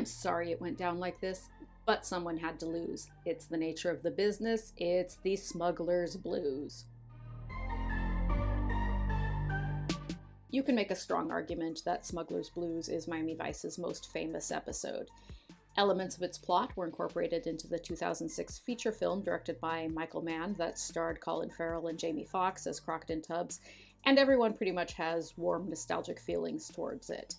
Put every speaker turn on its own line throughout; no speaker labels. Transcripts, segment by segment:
I'm sorry it went down like this, but someone had to lose. It's the nature of the business. It's the smuggler's blues. You can make a strong argument that Smuggler's Blues is Miami Vice's most famous episode. Elements of its plot were incorporated into the 2006 feature film directed by Michael Mann that starred Colin Farrell and Jamie Foxx as Crockett and Tubbs, and everyone pretty much has warm, nostalgic feelings towards it.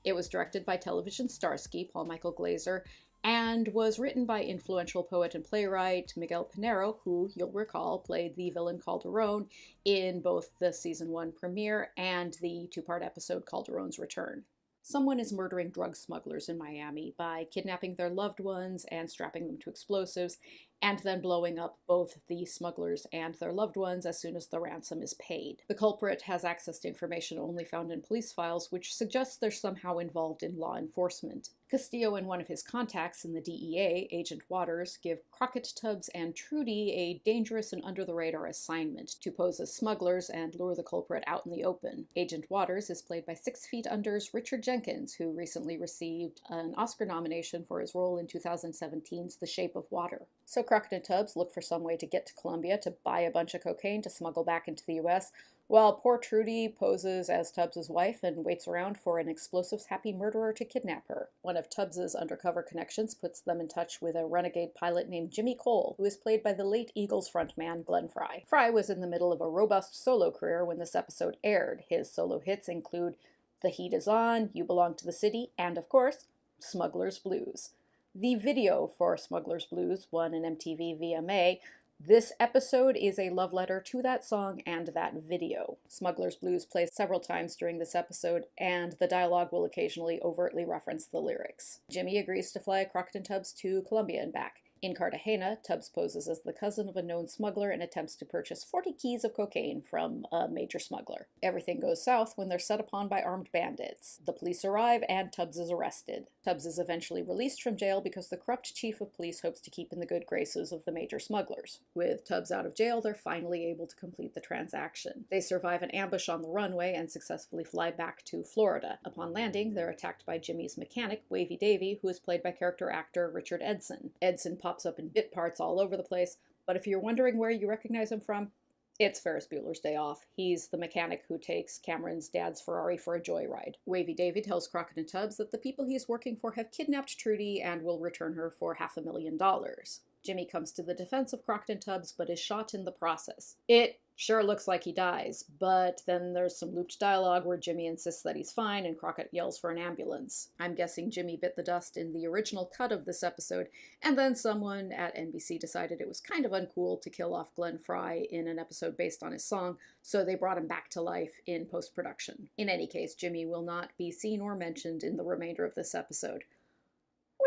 It was directed by television starsky Paul Michael Glaser, and was written by influential poet and playwright Miguel Pinheiro, who, you'll recall, played the villain Calderone in both the season 1 premiere and the two-part episode Calderone's Return. Someone is murdering drug smugglers in Miami by kidnapping their loved ones and strapping them to explosives, and then blowing up both the smugglers and their loved ones as soon as the ransom is paid. The culprit has access to information only found in police files, which suggests they're somehow involved in law enforcement. Castillo and one of his contacts in the DEA, Agent Waters, give Crockett, Tubbs, and Trudy a dangerous and under-the-radar assignment to pose as smugglers and lure the culprit out in the open. Agent Waters is played by 6 Feet Under's Richard Jenkins, who recently received an Oscar nomination for his role in 2017's The Shape of Water. So Crockett and Tubbs look for some way to get to Colombia to buy a bunch of cocaine to smuggle back into the US, while poor Trudy poses as Tubbs' wife and waits around for an explosives-happy murderer to kidnap her. One of Tubbs' undercover connections puts them in touch with a renegade pilot named Jimmy Cole, who is played by the late Eagles frontman Glenn Frey. Frey was in the middle of a robust solo career when this episode aired. His solo hits include The Heat Is On, You Belong to the City, and, of course, Smuggler's Blues. The video for Smuggler's Blues won an MTV VMA. This episode is a love letter to that song and that video. Smuggler's Blues plays several times during this episode, and the dialogue will occasionally overtly reference the lyrics. Jimmy agrees to fly Crockett and Tubbs to Colombia and back. In Cartagena, Tubbs poses as the cousin of a known smuggler and attempts to purchase 40 keys of cocaine from a major smuggler. Everything goes south when they're set upon by armed bandits. The police arrive and Tubbs is arrested. Tubbs is eventually released from jail because the corrupt chief of police hopes to keep in the good graces of the major smugglers. With Tubbs out of jail, they're finally able to complete the transaction. They survive an ambush on the runway and successfully fly back to Florida. Upon landing, they're attacked by Jimmy's mechanic, Wavy Davy, who is played by character actor Richard Edson. Edson pops up in bit parts all over the place, but if you're wondering where you recognize him from, it's Ferris Bueller's Day Off. He's the mechanic who takes Cameron's dad's Ferrari for a joyride. Wavy Davy tells Crockett and Tubbs that the people he's working for have kidnapped Trudy and will return her for $500,000. Jimmy comes to the defense of Crockett and Tubbs, but is shot in the process. It sure looks like he dies, but then there's some looped dialogue where Jimmy insists that he's fine and Crockett yells for an ambulance. I'm guessing Jimmy bit the dust in the original cut of this episode, and then someone at NBC decided it was kind of uncool to kill off Glenn Frey in an episode based on his song, so they brought him back to life in post-production. In any case, Jimmy will not be seen or mentioned in the remainder of this episode,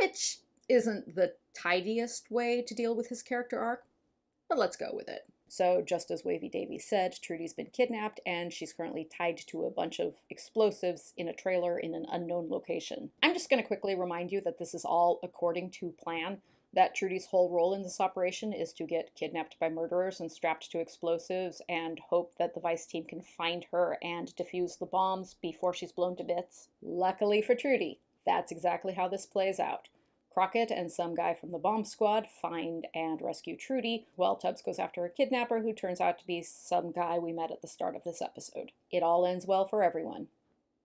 which isn't the tidiest way to deal with his character arc, but let's go with it. So, just as Wavy Davy said, Trudy's been kidnapped, and she's currently tied to a bunch of explosives in a trailer in an unknown location. I'm just going to quickly remind you that this is all according to plan, that Trudy's whole role in this operation is to get kidnapped by murderers and strapped to explosives and hope that the Vice team can find her and defuse the bombs before she's blown to bits. Luckily for Trudy, that's exactly how this plays out. Crockett and some guy from the bomb squad find and rescue Trudy, while Tubbs goes after a kidnapper who turns out to be some guy we met at the start of this episode. It all ends well for everyone.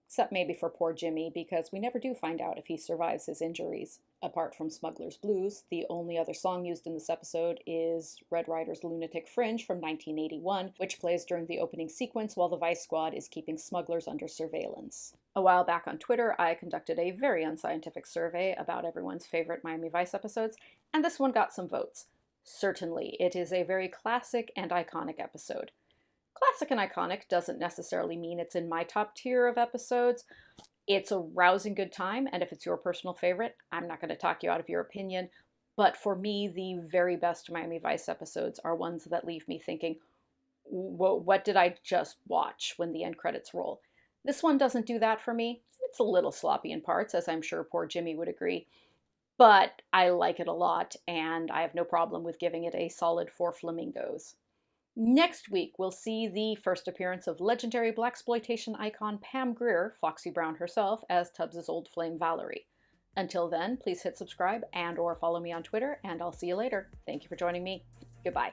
Except maybe for poor Jimmy, because we never do find out if he survives his injuries. Apart from Smuggler's Blues, the only other song used in this episode is Red Ryder's Lunatic Fringe from 1981, which plays during the opening sequence while the Vice Squad is keeping smugglers under surveillance. A while back on Twitter, I conducted a very unscientific survey about everyone's favorite Miami Vice episodes, and this one got some votes. Certainly, it is a very classic and iconic episode. Classic and iconic doesn't necessarily mean it's in my top tier of episodes. It's a rousing good time, and if it's your personal favorite, I'm not going to talk you out of your opinion, but for me, the very best Miami Vice episodes are ones that leave me thinking, what did I just watch when the end credits roll? This one doesn't do that for me. It's a little sloppy in parts, as I'm sure poor Jimmy would agree, but I like it a lot, and I have no problem with giving it a solid 4 flamingos. Next week, we'll see the first appearance of legendary blaxploitation icon Pam Grier, Foxy Brown herself, as Tubbs' old flame Valerie. Until then, please hit subscribe and or follow me on Twitter, and I'll see you later. Thank you for joining me. Goodbye.